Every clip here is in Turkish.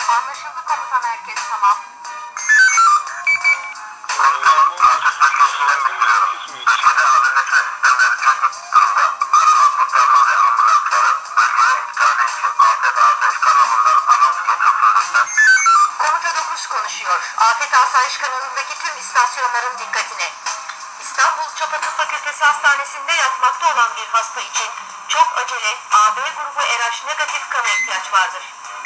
Anlaşıldı komutan, herkes tamam. Komuta 9 konuşuyor. Afet Asayiş kanalındaki tüm istasyonların dikkatine. İstanbul Çapa Tıp Fakültesi Hastanesi'nde yatmakta olan bir hasta için çok acele AB grubu RH negatif kana ihtiyaç vardır.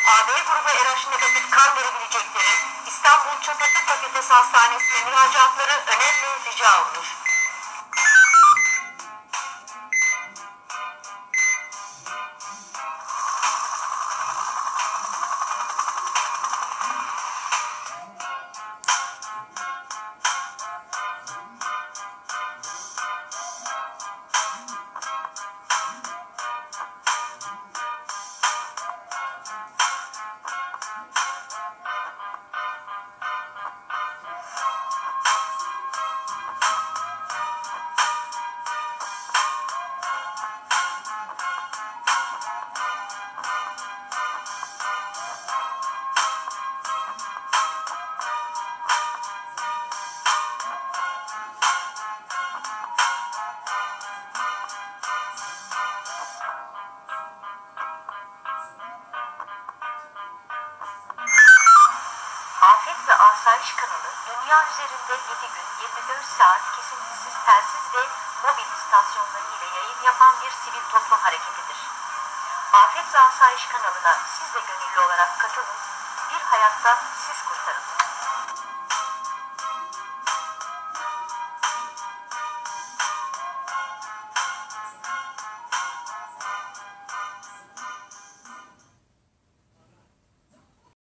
AB grubu RH negatif kan verebilecekleri İstanbul Çapa Tıp Fakültesi Hastanesi'ne müracaatları önemli rica olunur. Afet ve Asayiş kanalı, dünya üzerinde 7 gün 24 saat kesintisiz telsiz ve mobil istasyonları ile yayın yapan bir sivil toplum hareketidir. Afet ve Asayiş kanalına siz de gönüllü olarak katılın, bir hayatta siz kurtarın.